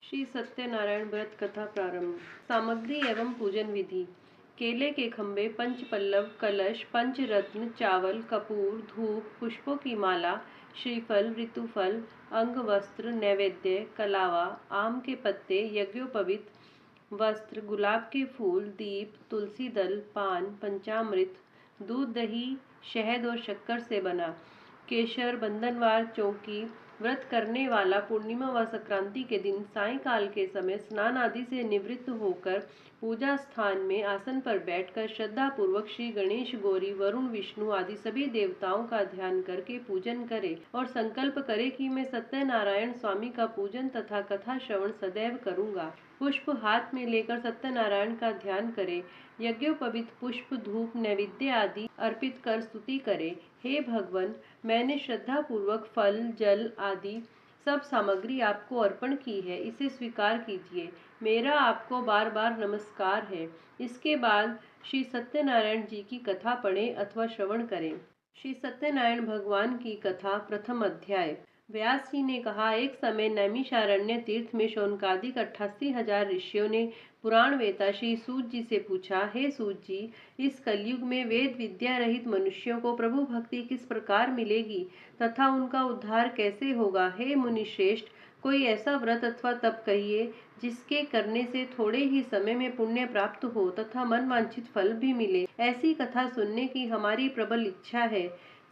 श्री सत्यनारायण व्रत कथा प्रारंभ। सामग्री एवं पूजन विधि। केले के खंभे, पंचपल्लव, कलश, पंचरत्न, चावल, कपूर, धूप, पुष्पों की माला, श्रीफल, ऋतुफल, अंगवस्त्र, नैवेद्य, कलावा, आम के पत्ते, यज्ञोपवीत वस्त्र, गुलाब के फूल, दीप, तुलसी दल, पान, पंचामृत, दूध, दही, शहद और शक्कर से बना, केशर, बंधनवार चौकी। व्रत करने वाला पूर्णिमा व संक्रांति के दिन सायंकाल के समय स्नान आदि से निवृत्त होकर पूजा स्थान में आसन पर बैठकर श्रद्धा पूर्वक श्री गणेश, गौरी, वरुण, विष्णु आदि सभी देवताओं का ध्यान करके पूजन करे और संकल्प करे कि मैं सत्यनारायण स्वामी का पूजन तथा कथा श्रवण सदैव करूंगा। पुष्प हाथ में लेकर सत्यनारायण का ध्यान करे। यज्ञोपवीत पुष्प, धूप, नैवेद्य आदि अर्पित कर स्तुति करे। हे भगवान, मैंने श्रद्धा पूर्वक फल, जल आदि सब सामग्री आपको अर्पण की है, इसे स्वीकार कीजिए। मेरा आपको बार बार नमस्कार है। इसके बाद श्री सत्यनारायण जी की कथा पढ़ें अथवा श्रवण करें। श्री सत्यनारायण भगवान की कथा। प्रथम अध्याय। व्यास जी ने कहा, एक समय नैमिषारण्य तीर्थ में शौनकादिक 88,000 ऋषियों ने पुराण वेता श्री सूत जी से पूछा, हे सूत जी, इस कलयुग में वेद विद्या रहित मनुष्यों को प्रभु भक्ति किस प्रकार मिलेगी तथा उनका उद्धार कैसे होगा। हे मुनि श्रेष्ठ, कोई ऐसा व्रत अथवा तप कहिए जिसके करने से थोड़े ही समय में पुण्य प्राप्त हो तथा मनवांछित फल भी मिले। ऐसी कथा सुनने की हमारी प्रबल इच्छा है।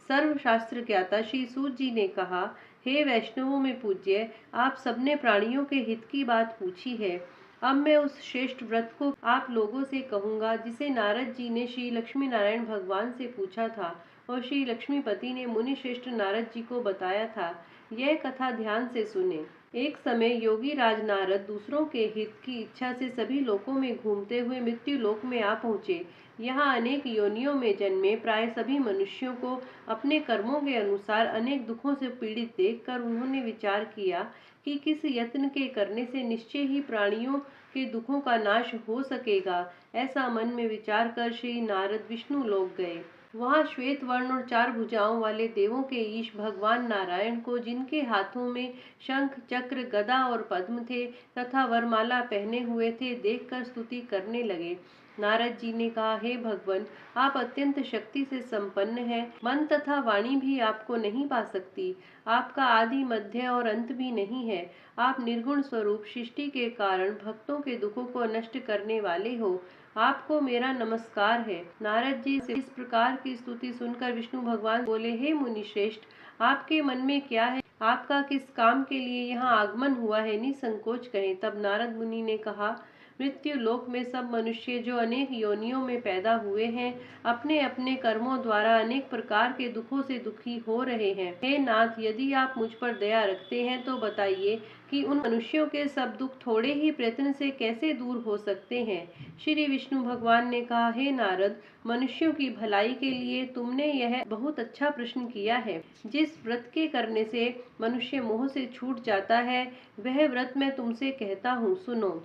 सर्वशास्त्र ज्ञाता श्री सूत जी ने कहा, हे वैष्णवों में पूज्य, आप सबने प्राणियों के हित की बात पूछी है। अब मैं उस श्रेष्ठ व्रत को आप लोगों से कहूँगा जिसे नारद जी ने श्री लक्ष्मी नारायण भगवान से पूछा था और श्री लक्ष्मीपति ने मुनि श्रेष्ठ नारद जी को बताया था। यह कथा ध्यान से सुने। एक समय योगी राज नारद दूसरों के हित की इच्छा से सभी लोकों में घूमते हुए मृत्यु लोक में आ पहुँचे। यहाँ अनेक योनियों में जन्मे प्राय सभी मनुष्यों को अपने कर्मों के अनुसार अनेक दुखों से पीड़ित देखकर उन्होंने विचार किया कि किस यत्न के करने से निश्चय ही प्राणियों के दुखों का नाश हो सकेगा। ऐसा मन में विचार कर श्री नारद विष्णु लोक गए। वहाँ श्वेत वर्ण और 4 भुजाओं वाले देवों के ईश भगवान नारायण को, जिनके हाथों में शंख, चक्र, गदा और पद्म थे तथा वरमाला पहने हुए थे, देखकर स्तुति करने लगे। नारद जी ने कहा, हे भगवान, आप अत्यंत शक्ति से संपन्न हैं। मन तथा वाणी भी आपको नहीं पा सकती। आपका आदि, मध्य और अंत भी नहीं है। आप निर्गुण स्वरूप, सृष्टि के कारण भक्तों के दुखों को नष्ट करने वाले हो। आपको मेरा नमस्कार है। नारद जी से इस प्रकार की स्तुति सुनकर विष्णु भगवान बोले, हे मुनि श्रेष्ठ, आपके मन में क्या है? आपका किस काम के लिए यहाँ आगमन हुआ है? निसंकोच कहें। तब नारद मुनि ने कहा, मृत्यु लोक में सब मनुष्य जो अनेक योनियों में पैदा हुए हैं, अपने अपने कर्मों द्वारा अनेक प्रकार के दुखों से दुखी हो रहे हैं। हे नाथ, यदि आप मुझ पर दया रखते हैं तो बताइए कि उन मनुष्यों के सब दुख थोड़े ही प्रयत्न से कैसे दूर हो सकते हैं। श्री विष्णु भगवान ने कहा, हे नारद, मनुष्यों की भलाई के लिए तुमने यह बहुत अच्छा प्रश्न किया है। जिस व्रत के करने से मनुष्य मोह से छूट जाता है, वह व्रत मैं तुमसे कहता हूँ, सुनो।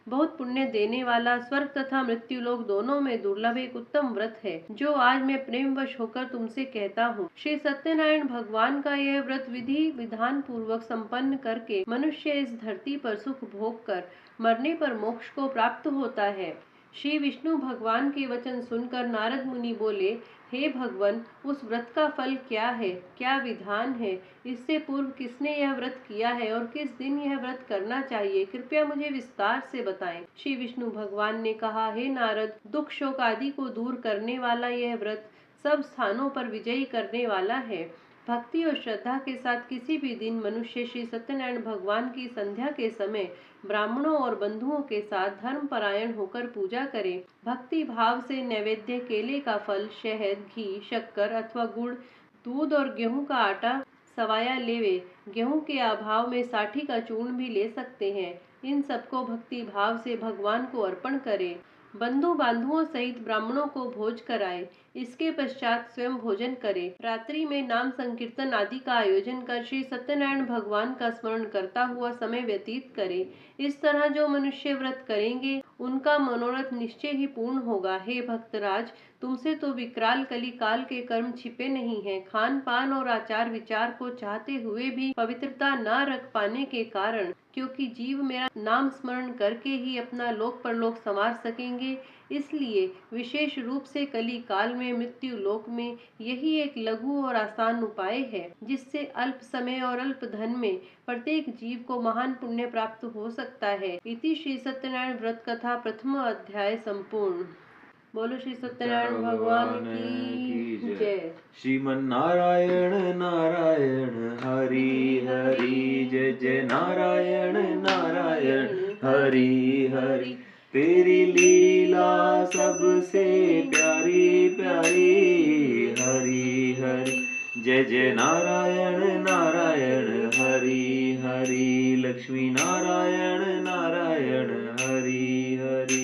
बहुत पुण्य देने वाला, स्वर्ग तथा मृत्यु लोक दोनों में दुर्लभ एक उत्तम व्रत है, जो आज मैं प्रेमवश होकर तुमसे कहता हूँ। श्री सत्यनारायण भगवान का यह व्रत विधि विधान पूर्वक संपन्न करके मनुष्य इस धरती पर सुख भोग कर मरने पर मोक्ष को प्राप्त होता है। श्री विष्णु भगवान के वचन सुनकर नारद मुनि बोले, हे भगवान, उस व्रत का फल क्या है, क्या विधान है? इससे पूर्व किसने यह व्रत किया है और किस दिन यह व्रत करना चाहिए? कृपया मुझे विस्तार से बताएं। श्री विष्णु भगवान ने कहा, हे नारद, दुख शोक आदि को दूर करने वाला यह व्रत सब स्थानों पर विजयी करने वाला है। भक्ति और श्रद्धा के साथ किसी भी दिन मनुष्य श्री सत्यनारायण भगवान की संध्या के समय ब्राह्मणों और बंधुओं के साथ धर्म परायण होकर पूजा करे। भक्ति भाव से नैवेद्य, केले का फल, शहद, घी, शक्कर अथवा गुड़, दूध और गेहूं का आटा सवाया लेवे। गेहूं के अभाव में साठी का चूर्ण भी ले सकते हैं। इन सबको भक्ति भाव से भगवान को अर्पण करे। बंधु बांधुओं सहित ब्राह्मणों को भोज कराए। इसके पश्चात स्वयं भोजन करे। रात्रि में नाम संकीर्तन आदि का आयोजन कर श्री सत्यनारायण भगवान का स्मरण करता हुआ समय व्यतीत करे। इस तरह जो मनुष्य व्रत करेंगे, उनका मनोरथ निश्चय ही पूर्ण होगा। हे भक्तराज, तुमसे तो विकराल कली काल के कर्म छिपे नहीं हैं। खान पान और आचार विचार को चाहते हुए भी पवित्रता न रख पाने के कारण, क्योंकि जीव मेरा नाम स्मरण करके ही अपना लोक परलोक संवार सकेंगे, इसलिए विशेष रूप से कली काल में मृत्यु लोक में यही एक लघु और आसान उपाय है, जिससे अल्प समय और अल्प धन में प्रत्येक जीव को महान पुण्य प्राप्त हो सकता है। इति श्री सत्यनारायण व्रत कथा प्रथम अध्याय संपूर्ण। बोलो श्री सत्यनारायण भगवान की जय। श्रीमन्नारायण नारायण हरि हरि, जय जय नारायण नारायण हरि हरि। तेरी लीला सबसे प्यारी प्यारी, हरि हरि, जय जय नारायण नारायण हरि हरि। लक्ष्मी नारायण नारायण हरि हरि।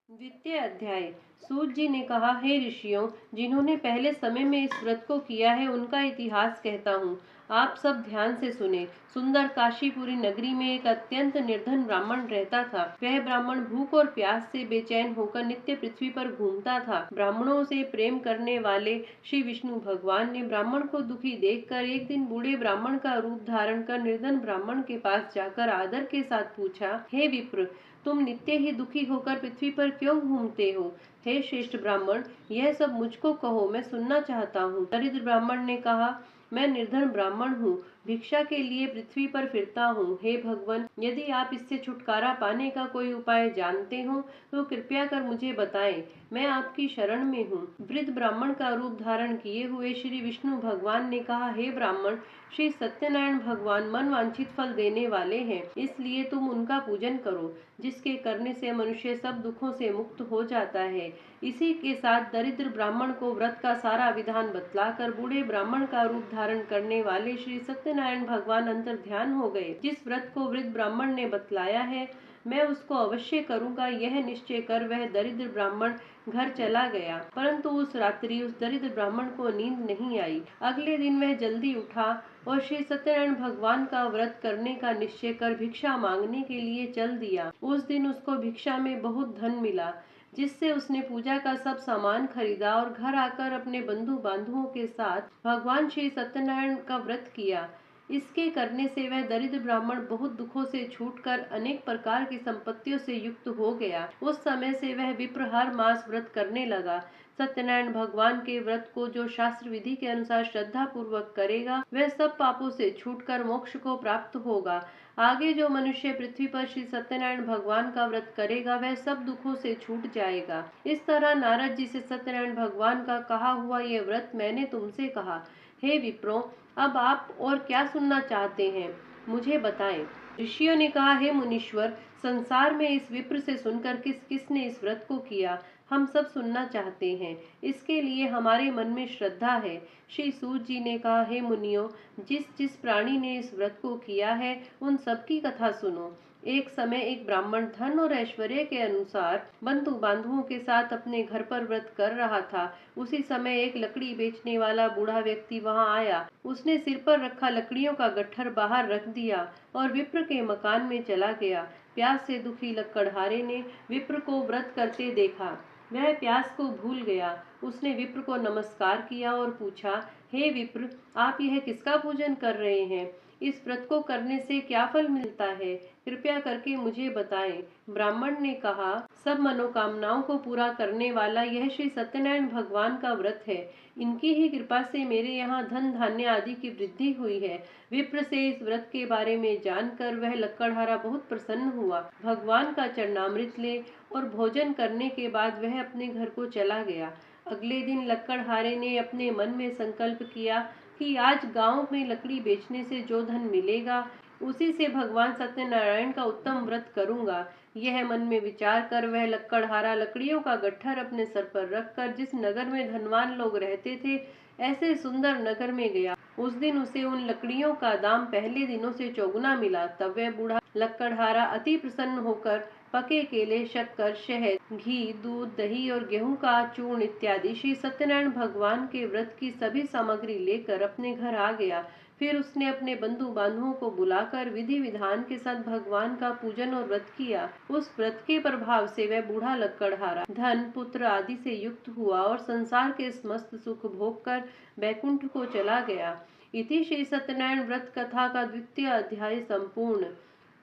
द्वितीय अध्याय। सूत जी ने कहा, हे ऋषियों, जिन्होंने पहले समय में इस व्रत को किया है उनका इतिहास कहता हूँ, आप सब ध्यान से सुने। सुंदर काशीपुरी नगरी में एक अत्यंत निर्धन ब्राह्मण रहता था। वह ब्राह्मण भूख और प्यास से बेचैन होकर नित्य पृथ्वी पर घूमता था। ब्राह्मणों से प्रेम करने वाले श्री विष्णु भगवान ने ब्राह्मण को दुखी देखकर एक दिन बूढ़े ब्राह्मण का रूप धारण कर निर्धन ब्राह्मण के पास जाकर आदर के साथ पूछा, हे विप्र, तुम नित्य ही दुखी होकर पृथ्वी पर क्यों घूमते हो? हे श्रेष्ठ ब्राह्मण, यह सब मुझको कहो, मैं सुनना चाहता हूँ। दरिद्र ब्राह्मण ने कहा, मैं निर्धन ब्राह्मण हूँ, भिक्षा के लिए पृथ्वी पर फिरता हूँ। हे भगवान, यदि आप इससे छुटकारा पाने का कोई उपाय जानते हो तो कृपया कर मुझे बताएं, मैं आपकी शरण में हूँ। वृद्ध ब्राह्मण का रूप धारण किए हुए श्री विष्णु भगवान ने कहा, हे ब्राह्मण, श्री सत्यनारायण भगवान मन वांछित फल देने वाले हैं, इसलिए तुम उनका पूजन करो, जिसके करने से मनुष्य सब दुखों से मुक्त हो जाता है। इसी के साथ दरिद्र ब्राह्मण को व्रत का सारा विधान बतलाकर बूढ़े ब्राह्मण का रूप धारण करने वाले श्री सत्यनारायण भगवान अंतर ध्यान हो गए। जिस व्रत को वृद्ध ब्राह्मण ने बतलाया है, मैं उसको अवश्य करूंगा, यह निश्चय कर वह दरिद्र ब्राह्मण घर चला गया। परंतु उस रात्रि उस दरिद्र ब्राह्मण को नींद नहीं आई। अगले दिन वह जल्दी उठा और श्री सत्यनारायण भगवान का व्रत करने का निश्चय कर भिक्षा मांगने के लिए चल दिया। उस दिन उसको भिक्षा में बहुत धन मिला, जिससे उसने पूजा का सब सामान खरीदा और घर आकर अपने बंधु बांधवों के साथ भगवान श्री सत्यनारायण का व्रत किया। इसके करने से वह दरिद्र ब्राह्मण बहुत दुखों से छूटकर अनेक प्रकार की संपत्तियों से युक्त हो गया। उस समय से वह विप्र हर मास व्रत करने लगा। सत्यनारायण भगवान के व्रत को जो शास्त्र विधि के अनुसार श्रद्धा पूर्वक करेगा, वह सब पापों से छूटकर मोक्ष को प्राप्त होगा। आगे जो मनुष्य पृथ्वी पर श्री सत्यनारायण भगवान का व्रत करेगा, वह सब दुखों से छूट जाएगा। इस तरह नारद जी से सत्यनारायण भगवान का कहा हुआ ये व्रत मैंने तुमसे कहा। हे विप्रो, अब आप और क्या सुनना चाहते हैं, मुझे बताएं। ऋषियों ने कहा, हे मुनीश्वर, संसार में इस विप्र से सुनकर किस किसने इस व्रत को किया, हम सब सुनना चाहते हैं। इसके लिए हमारे मन में श्रद्धा है। श्री सूत जी ने कहा, हे मुनियों, जिस जिस प्राणी ने इस व्रत को किया है उन सबकी कथा सुनो। एक समय एक ब्राह्मण धन और ऐश्वर्य के अनुसार बंधु बांधवों के साथ अपने घर पर व्रत कर रहा था। उसी समय एक लकड़ी बेचने वाला बूढ़ा व्यक्ति वहां आया। उसने सिर पर रखा लकड़ियों का गट्ठर बाहर रख दिया और विप्र के मकान में चला गया। प्यास से दुखी लकड़हारे ने विप्र को व्रत करते देखा। वह प्यास को भूल गया। उसने विप्र को नमस्कार किया और पूछा, हे विप्र, आप यह किसका पूजन कर रहे हैं? इस व्रत को करने से क्या फल मिलता है, कृपया करके मुझे बताएं। ब्राह्मण ने कहा, सब मनोकामनाओं को पूरा करने वाला यह श्री सत्यनारायण भगवान का व्रत है। इनकी ही कृपा से मेरे यहाँ धन धान्य आदि की वृद्धि हुई है। विप्र से इस व्रत के बारे में जानकर वह लक्कड़हारा बहुत प्रसन्न हुआ। भगवान का चरणामृत ले और भोजन करने के बाद वह अपने घर को चला गया। अगले दिन लक्कड़हारे ने अपने मन में संकल्प किया कि आज गांव में लकड़ी बेचने से जो धन मिलेगा, उसी से भगवान सत्यनारायण का उत्तम व्रत करूंगा। यह मन में विचार कर वह लक्कड़हारा लकड़ियों का गट्ठर अपने सर पर रखकर जिस नगर में धनवान लोग रहते थे, ऐसे सुंदर नगर में गया। उस दिन उसे उन लकड़ियों का दाम पहले दिनों से चौगुना मिला। तब वह बूढ़ा लक्कड़हारा अति प्रसन्न होकर पके केले, शक्कर, शहद, घी, दूध, दही और गेहूं का चूर्ण इत्यादि श्री सत्यनारायण भगवान के व्रत की सभी सामग्री लेकर अपने घर आ गया। फिर उसने अपने बंधु बांधवों को बुलाकर विधि विधान के साथ भगवान का पूजन और व्रत किया। उस व्रत के प्रभाव से वह बूढ़ा लक्कड़हारा धन, पुत्र आदि से युक्त हुआ और संसार के समस्त सुख भोग कर बैकुंठ को चला गया। इति श्री सत्यनारायण व्रत कथा का द्वितीय अध्याय संपूर्ण।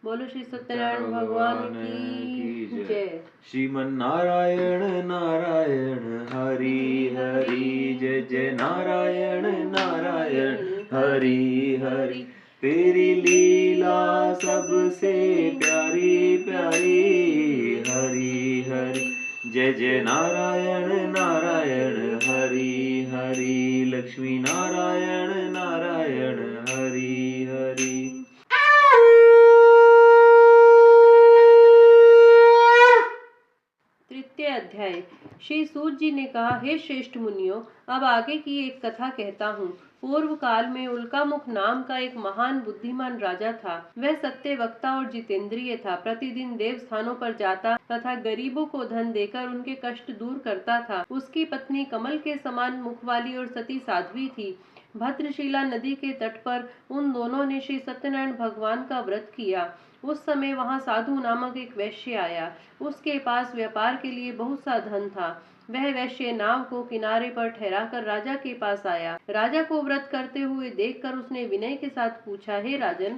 बोलो श्री सत्यनारायण भगवान की जय। श्रीमन नारायण नारायण हरि हरि, जय जय नारायण नारायण हरि हरि। तेरी लीला सबसे प्यारी प्यारी, हरि हरि। जय जय नारायण नारायण हरि हरि, लक्ष्मी नारायण नारायण हरि हरि। तृतीय अध्याय। श्री सूत जी ने कहा, हे श्रेष्ठ मुनियों, अब आगे की एक कथा कहता हूँ। पूर्व काल में उल्कामुख नाम का एक महान बुद्धिमान राजा था। वह सत्य वक्ता और जितेंद्रिय था। प्रतिदिन देव स्थानों पर जाता तथा गरीबों को धन देकर उनके कष्ट दूर करता था। उसकी पत्नी कमल के समान मुख वाली और सती साध्वी थी। भद्रशिला नदी के तट पर उन दोनों ने श्री सत्यनारायण भगवान का व्रत किया। उस समय वहां साधु नामक एक वैश्य आया। उसके पास व्यापार के लिए बहुत सा धन था। वह वैश्य नाव को किनारे पर ठहराकर राजा के पास आया। राजा को व्रत करते हुए देखकर उसने विनय के साथ पूछा, हे राजन,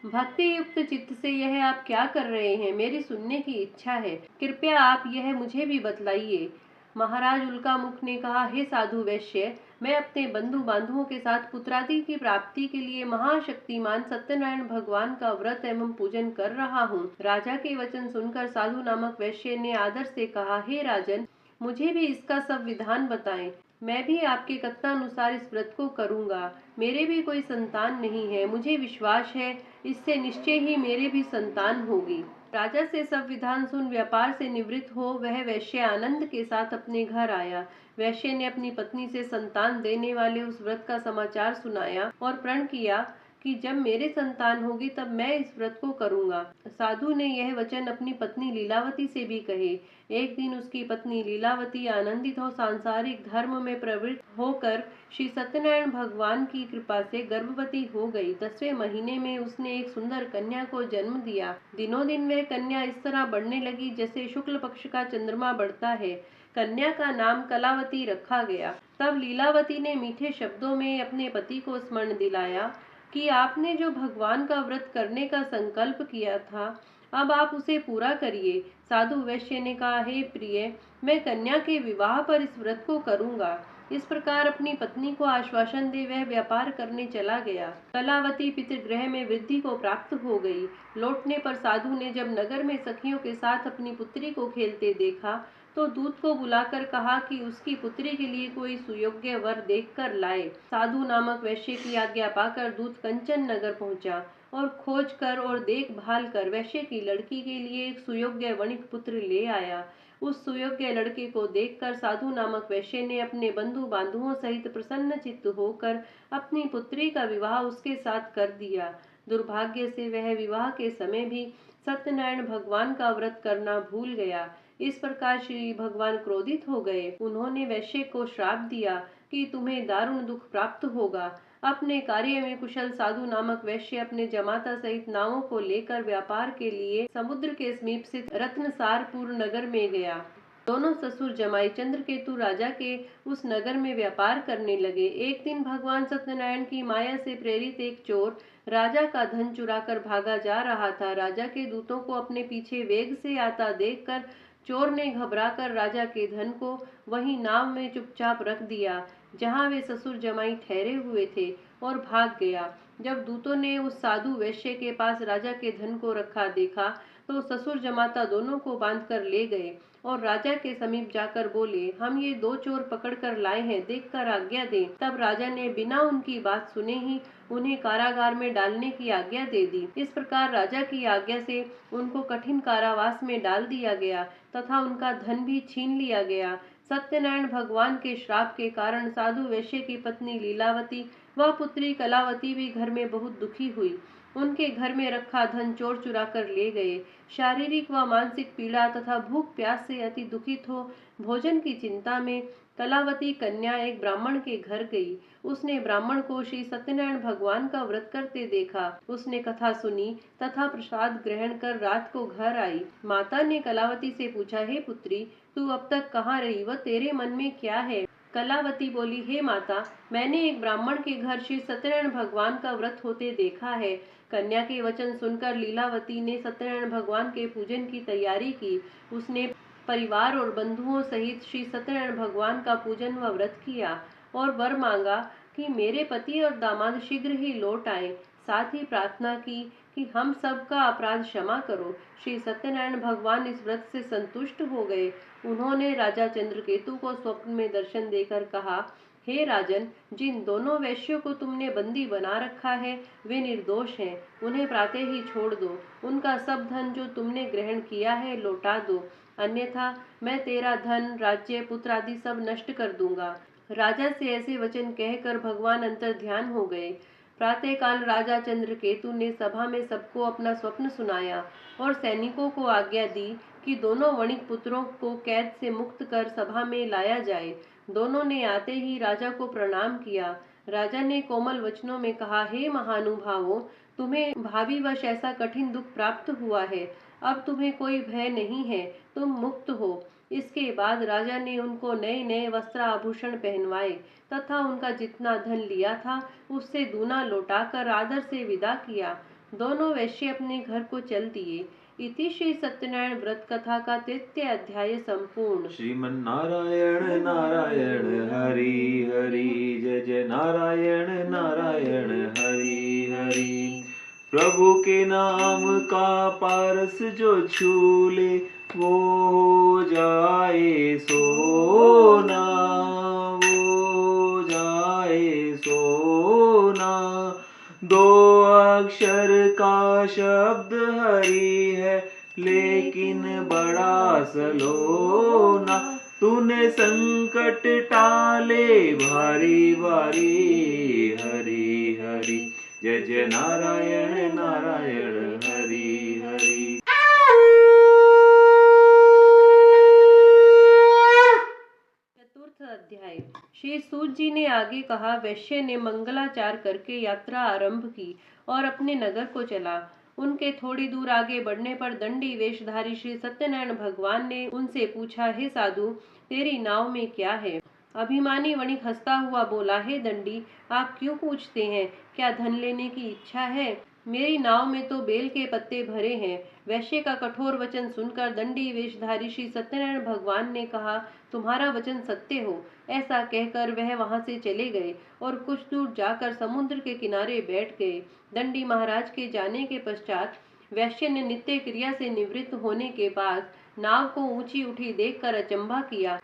भक्ति युक्त चित्त से यह आप क्या कर रहे हैं? मेरी सुनने की इच्छा है, कृपया आप यह मुझे भी बतलाइए। महाराज उल्कामुख ने कहा, हे साधु वैश्य, मैं अपने बंधु बांधवों के साथ पुत्रादि की प्राप्ति के लिए महाशक्तिमान सत्यनारायण भगवान का व्रत एवं पूजन कर रहा हूँ। राजा के वचन सुनकर साधु नामक वैश्य ने आदर से कहा, हे राजन, मुझे भी इसका सब विधान बताएं। मैं भी आपके कथनानुसार इस व्रत को करूंगा। मेरे भी कोई संतान नहीं है। मुझे विश्वास है इससे निश्चय ही मेरे भी संतान होगी। राजा से सब विधान सुन व्यापार से निवृत्त हो वह वैश्य आनंद के साथ अपने घर आया। वैश्य ने अपनी पत्नी से संतान देने वाले उस व्रत का समाचार सुनाया और प्रण किया कि जब मेरे संतान होगी तब मैं इस व्रत को करूंगा। साधु ने यह वचन अपनी पत्नी लीलावती से भी कहे। एक दिन उसकी पत्नी लीलावती आनंदित और सांसारिक धर्म में प्रवृत्त होकर श्री सत्यनारायण भगवान की कृपा से गर्भवती हो गई। 10वें महीने में उसने एक सुंदर कन्या को जन्म दिया। दिनों दिन वह कन्या इस तरह बढ़ने लगी जैसे शुक्ल पक्ष का चंद्रमा बढ़ता है। कन्या का नाम कलावती रखा गया। तब लीलावती ने मीठे शब्दों में अपने पति को स्मरण दिलाया कि आपने जो भगवान का व्रत करने का संकल्प किया था, अब आप उसे पूरा करिए। साधु वैश्य ने कहा, हे प्रिय, मैं कन्या के विवाह पर इस व्रत को करूंगा। इस प्रकार अपनी पत्नी को आश्वासन दे वह व्यापार करने चला गया। कलावती पितृगृह में वृद्धि को प्राप्त हो गई। लौटने पर साधु ने जब नगर में सखियों के साथ अपनी पुत्री को खेलते देखा तो दूत को बुलाकर कहा कि उसकी पुत्री के लिए कोई सुयोग्य वर देखकर लाए। साधु नामक वैश्य की आज्ञा पाकर दूत कंचन नगर पहुंचा और खोज कर और देखभाल कर वैश्य की लड़की के लिए एक सुयोग्य वणिक पुत्र ले आया। उस सुयोग्य लड़के को देखकर साधु नामक वैश्य ने अपने बंधु बांधवों सहित प्रसन्न चित्त होकर अपनी पुत्री का विवाह उसके साथ कर दिया। दुर्भाग्य से वह विवाह के समय भी सत्यनारायण भगवान का व्रत करना भूल गया। इस प्रकार श्री भगवान क्रोधित हो गए। उन्होंने वैश्य को श्राप दिया कि तुम्हें दारुण दुख प्राप्त होगा। अपने कार्य में कुशल साधु नामक वैश्य अपने जमाता सहित नावों को लेकर व्यापार के लिए समुद्र के समीप स्थित रत्नसारपुर नगर में गया। दोनों ससुर जमाई चंद्रकेतु राजा के उस नगर में व्यापार करने लगे। एक दिन भगवान सत्यनारायण की माया से प्रेरित एक चोर राजा का धन चुराकर भागा जा रहा था। राजा के दूतों को अपने पीछे वेग से आता देखकर चोर ने घबराकर राजा के धन को वहीं नाव में चुपचाप रख दिया जहां वे ससुर जमाई ठहरे हुए थे और भाग गया। जब दूतों ने उस साधु वैश्य के पास राजा के धन को रखा देखा तो ससुर जमाता दोनों को बांधकर ले गए और राजा के समीप जाकर बोले, हम ये दो चोर पकड़कर लाए हैं, देखकर आज्ञा दें। तब राजा ने बिना उनकी बात सुने ही उन्हें कारागार में डालने की आज्ञा दे दी। इस प्रकार राजा की आज्ञा से उनको कठिन कारावास में डाल दिया गया तथा उनका धन भी छीन लिया गया। सत्यनारायण भगवान के श्राप के कारण साधु वैश्य की पत्नी लीलावती व पुत्री कलावती भी घर में बहुत दुखी हुई। उनके घर में रखा धन चोर चुरा कर ले गए। शारीरिक व मानसिक पीड़ा तथा भूख प्यास से अति दुखित हो भोजन की चिंता में कलावती कन्या एक ब्राह्मण के घर गई। उसने ब्राह्मण को श्री सत्यनारायण भगवान का व्रत करते देखा। उसने कथा सुनी तथा प्रसाद ग्रहण कर रात को घर आई। माता ने कलावती से पूछा, हे पुत्री, तू अब तक कहाँ रही व तेरे मन में क्या है? कलावती बोली, हे माता, मैंने एक ब्राह्मण के घर श्री सत्यनारायण भगवान का व्रत होते देखा है। कन्या के वचन सुनकर लीलावती ने सत्यनारायण भगवान के पूजन की तैयारी की। उसने परिवार और बंधुओं सहित श्री सत्यनारायण भगवान का पूजन व व्रत किया और वर मांगा कि मेरे पति और दामाद शीघ्र ही लौट आए। साथ ही प्रार्थना की कि हम सबका अपराध क्षमा करो। श्री सत्यनारायण भगवान इस व्रत से संतुष्ट हो गए। उन्होंने राजा चंद्रकेतु को स्वप्न में दर्शन देकर कहा, हे राजन, जिन दोनों वैश्यों को तुमने बंदी बना रखा है वे निर्दोष हैं। उन्हें प्रातः ही छोड़ दो। उनका सब धन जो तुमने ग्रहण किया है लौटा दो, अन्यथा मैं तेरा धन, राज्य, पुत्र आदि सब नष्ट कर दूंगा। राजा से ऐसे वचन कहकर भगवान अंतर ध्यान हो गए। प्रातःकाल राजा चंद्रकेतु ने सभा में सबको अपना स्वप्न सुनाया और सैनिकों को आज्ञा दी कि दोनों वणिक पुत्रों को कैद से मुक्त कर सभा में लाया जाए। दोनों ने आते ही राजा को प्रणाम किया। राजा ने कोमल वचनों में कहा, हे महानुभावों, तुम्हें भाविवश ऐसा कठिन दुख प्राप्त हुआ है। अब तुम्हें कोई भय नहीं है, तुम मुक्त हो। इसके बाद राजा ने उनको नए नए वस्त्र आभूषण पहनवाए तथा उनका जितना धन लिया था उससे दूना लौटाकर आदर से विदा किया। दोनों वैश्य अपने घर को चल दिए। इति श्री सत्यनारायण व्रत कथा का 3 अध्याय संपूर्ण। श्रीमन्नारायण नारायण हरि हरि, जय जय नारायण नारायण हरि हरि। प्रभु के नाम का पारस जो छू ले वो हो जाए सोना, वो जाए सोना। 2 अक्षर का शब्द हरि है लेकिन बड़ा सलोना। तूने संकट टाले भारी भारी, हरि हरि, जय जय नारायण नारायण हरि हरि। चतुर्थ अध्याय। श्री सूत जी ने आगे कहा, वैश्य ने मंगलाचार करके यात्रा आरंभ की और अपने नगर को चला। उनके थोड़ी दूर आगे बढ़ने पर दंडी वेशधारी श्री सत्यनारायण भगवान ने उनसे पूछा, हे साधु, तेरी नाव में क्या है? अभिमानी वणिक हंसता हुआ बोला, हे दंडी, आप क्यों पूछते हैं? क्या धन लेने की इच्छा है? मेरी नाव में तो बेल के पत्ते भरे हैं। वैश्य का कठोर वचन सुनकर दंडी वेशधारी श्री सत्यनारायण भगवान ने कहा, तुम्हारा वचन सत्य हो। ऐसा कहकर वह वहां से चले गए और कुछ दूर जाकर समुद्र के किनारे बैठ गए। दंडी महाराज के जाने के पश्चात वैश्य ने नित्य क्रिया से निवृत्त होने के बाद नाव को ऊंची उठी देखकर अचंभा किया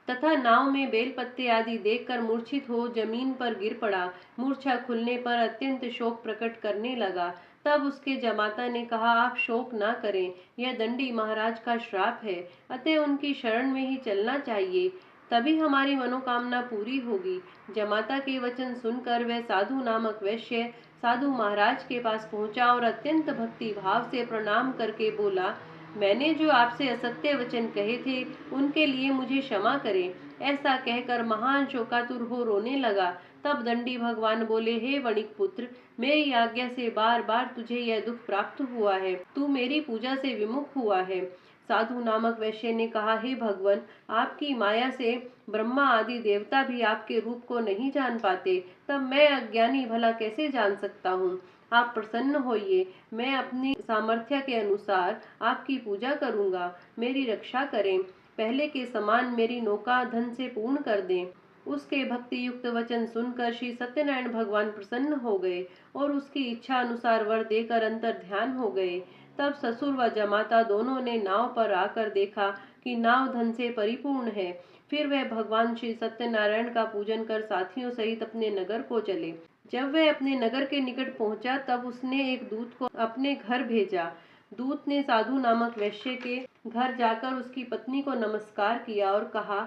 तथा नाव में बेलपत्ते आदि देखकर मूर्छित हो जमीन पर गिर पड़ा। मूर्छा खुलने पर अत्यंत शोक प्रकट करने लगा। तब उसके जमाता ने कहा, आप शोक न करें, यह दंडी महाराज का श्राप है, अतः उनकी शरण में ही चलना चाहिए, तभी हमारी मनोकामना पूरी होगी। जमाता के वचन सुनकर वह साधु नामक वैश्य साधु महाराज के पास पहुंचा और अत्यंत भक्ति भाव से प्रणाम करके बोला, मैंने जो आपसे असत्य वचन कहे थे उनके लिए मुझे क्षमा करें। ऐसा कहकर महान शोकातुर हो रोने लगा। तब दंडी भगवान बोले, हे वणिक पुत्र, मेरी आज्ञा से बार बार तुझे यह दुख प्राप्त हुआ है। तू मेरी पूजा से विमुख हुआ है। साधु नामक वैश्य ने कहा, हे भगवान, आपकी माया से ब्रह्मा आदि देवता भी आपके रूप को नहीं जान पाते, तब मैं अज्ञानी भला कैसे जान सकता हूँ? आप प्रसन्न होइए, मैं अपनी सामर्थ्य के अनुसार आपकी पूजा करूंगा। मेरी रक्षा करें, पहले के समान मेरी नौका धन से पूर्ण कर दें। उसके भक्ति युक्त वचन सुनकर श्री सत्यनारायण भगवान प्रसन्न हो गए और उसकी इच्छा अनुसार वर देकर अंतर ध्यान हो गए। तब ससुर व जमाता दोनों ने नाव पर आकर देखा कि नाव धन से परिपूर्ण है। फिर वह भगवान श्री सत्यनारायण का पूजन कर साथियों सहित अपने नगर को चले। जब वह अपने नगर के निकट पहुंचा तब उसने एक दूत को अपने घर भेजा। दूत ने साधु नामक वैश्य के घर जाकर उसकी पत्नी को नमस्कार किया और कहा,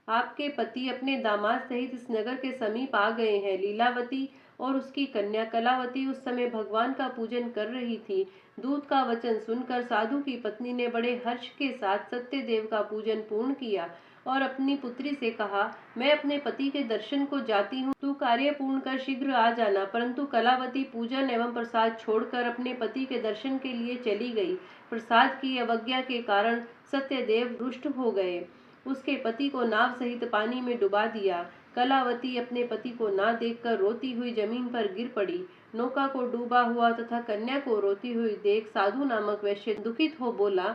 आपके पति अपने दामाद सहित इस नगर के समीप आ गए हैं। लीलावती और उसकी कन्या कलावती उस समय भगवान का पूजन कर रही थी। दूत का वचन सुनकर साधु की पत्नी ने बड़े हर्ष के साथ सत्यदेव का पूजन पूर्ण किया और अपनी पुत्री से कहा, मैं अपने पति के दर्शन को जाती हूँ, तू कार्य पूर्ण कर शीघ्र आ जाना। परंतु कलावती पूजन एवं प्रसाद छोड़कर अपने पति के दर्शन के लिए चली गई। प्रसाद की अवज्ञा के कारण सत्यदेव रुष्ट हो गए। उसके पति को नाव सहित पानी में डुबा दिया। कलावती अपने पति को ना देखकर रोती हुई जमीन पर गिर पड़ी। नौका को डूबा हुआ तथा कन्या को रोती हुई देख साधु नामक वैश्य दुखित हो बोला,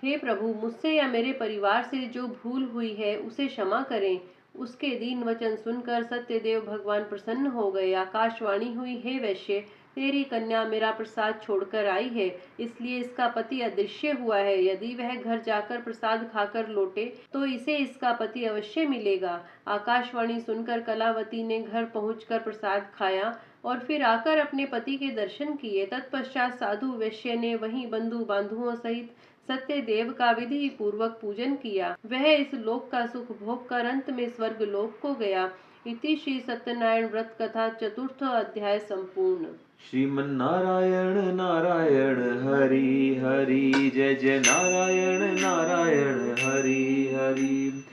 हे प्रभु, मुझसे या मेरे परिवार से जो भूल हुई है उसे क्षमा करें। उसके दीन वचन सुनकर सत्यदेव भगवान प्रसन्न हो गए। आकाशवाणी हुई, हे वैश्य, तेरी कन्या मेरा प्रसाद छोड़कर आई है, इसलिए इसका पति अदृश्य हुआ है। यदि वह घर जाकर प्रसाद खाकर लौटे तो इसे इसका पति अवश्य मिलेगा। आकाशवाणी सुनकर कलावती ने घर पहुंचकर प्रसाद खाया और फिर आकर अपने पति के दर्शन किए। तत्पश्चात साधु वैश्य ने वहीं बंधु बांधुओं सहित सत्यदेव का विधि पूर्वक पूजन किया। वह इस लोक का सुख भोग कर अंत में स्वर्ग लोक को गया। इति श्री सत्यनारायण व्रत कथा चतुर्थ अध्याय संपूर्ण। श्रीमन्नारायण नारायण हरि हरि, जय जय नारायण नारायण हरि हरि।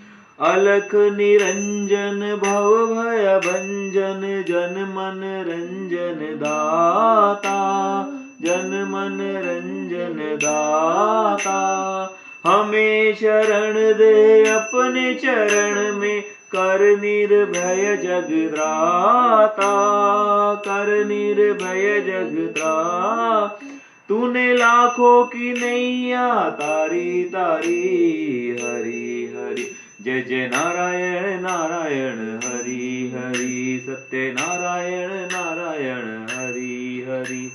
अलख निरंजन भव भय भंजन, जन मन रंजन दाता, जन मन रंजन दाता। हमें शरण दे अपने चरण में, कर निर्भय जगत्राता, कर निर्भय जगत्राता। तूने लाखों की नैया तारी तारी, हरि हरि। जय जय नारायण नारायण हरि हरि, सत्य नारायण नारायण हरि हरि।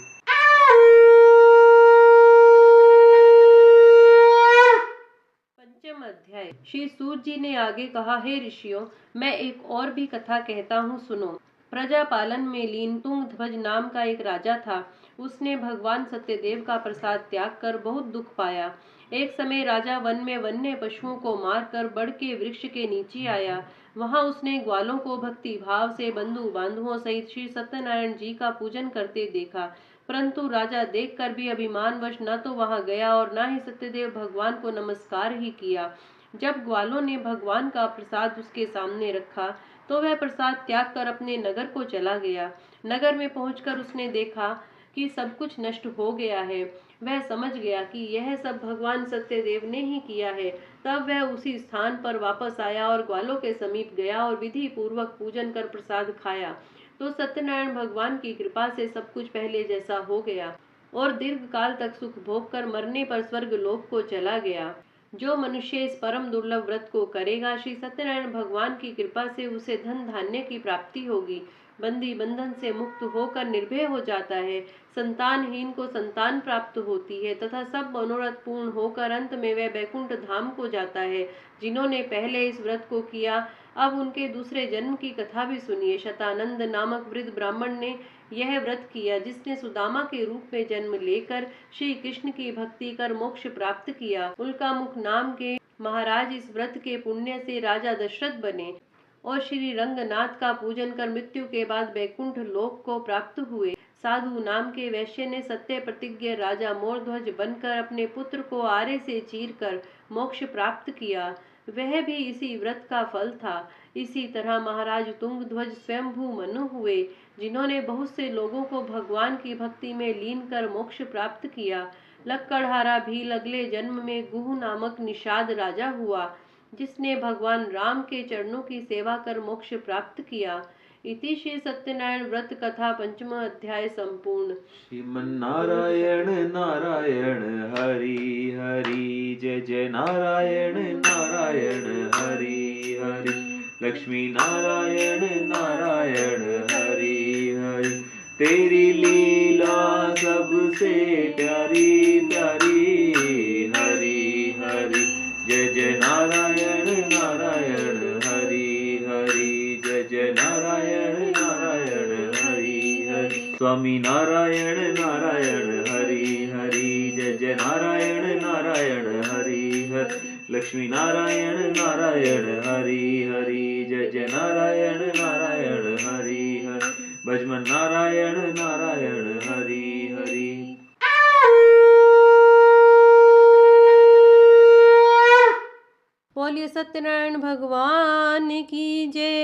पंचम अध्याय। श्री सूत जी ने आगे कहा, हे ऋषियों, मैं एक और भी कथा कहता हूँ, सुनो। प्रजा पालन में लीन तुंगध्वज नाम का एक राजा था। उसने भगवान सत्यदेव का प्रसाद त्याग कर बहुत दुख पाया। एक समय राजा वन में वन्य पशुओं को मारकर बड़ के वृक्ष के नीचे आया। वहां उसने ग्वालों को भक्ति भाव से बंधु बांधुओं सहित श्री सत्यनारायण जी का पूजन करते देखा। परंतु राजा देखकर भी अभिमानवश न तो वहां गया और न ही सत्यदेव भगवान को नमस्कार ही किया। जब ग्वालों ने भगवान का प्रसाद उसके सामने रखा तो वह प्रसाद त्याग कर अपने नगर को चला गया। नगर में पहुंचकर उसने देखा कि सब कुछ नष्ट हो गया है। वह समझ गया कि यह सब भगवान सत्यदेव ने ही किया है। तब वह उसी स्थान पर वापस आया और ग्वालों के समीप गया और विधि पूर्वक पूजन कर प्रसाद खाया। तो सत्यनारायण भगवान की कृपा से सब कुछ पहले जैसा हो गया और दीर्घ काल तक सुख भोग कर मरने पर स्वर्ग लोक को चला गया। जो मनुष्य इस परम दुर्लभ व्रत को करेगा, श्री सत्यनारायण भगवान की कृपा से उसे धन धान्य की प्राप्ति होगी। बंदी बंधन से मुक्त होकर निर्भय हो जाता है। संतानहीन को संतान प्राप्त होती है तथा सब मनोरथ पूर्ण होकर अंत में वह बैकुंठ धाम को जाता है। जिन्होंने पहले इस व्रत को किया, अब उनके दूसरे जन्म की कथा भी सुनिए। शतानंद नामक वृद्ध ब्राह्मण ने यह व्रत किया, जिसने सुदामा के रूप में जन्म लेकर श्री कृष्ण की भक्ति कर मोक्ष प्राप्त किया। उल्कामुख नाम के महाराज इस व्रत के पुण्य से राजा दशरथ बने और श्री रंगनाथ का पूजन कर मृत्यु के बाद बैकुंठ लोक को प्राप्त हुए। साधु नाम के वैश्य ने सत्य प्रतिज्ञ राजा मोरध्वज बनकर अपने पुत्र को आरे से चीरकर मोक्ष प्राप्त किया। वह भी इसी व्रत का फल था। इसी तरह महाराज तुंगध्वज स्वयंभू मनु हुए, जिन्होंने बहुत से लोगों को भगवान की भक्ति में लीन कर मोक्ष प्राप्त किया। लक्कड़हारा भी अगले जन्म में गुह नामक निषाद राजा हुआ, जिसने भगवान राम के चरणों की सेवा कर मोक्ष प्राप्त किया। इति श्री सत्यनारायण व्रत कथा पंचम अध्याय संपूर्ण। श्रीमन्नारायण नारायण हरि हरि, जय जय नारायण नारायण हरि हरि। लक्ष्मी नारायण नारायण हरि हरि, तेरी लीला सबसे प्यारी प्यारी, हरि हरि। जय जय नारायण नारायण हरि हरि, जय जय नारायण नारायण हरि हरि। स्वामी नारायण नारायण हरि हरि, जय जय नारायण नारायण हरि हरि। लक्ष्मी नारायण नारायण हरि हरि, जय जय नारायण नारायण हरि हरि। भज श्रीमन्नारायण नारायण हरि हरि। बोलिए सत्यनारायण भगवान की जय।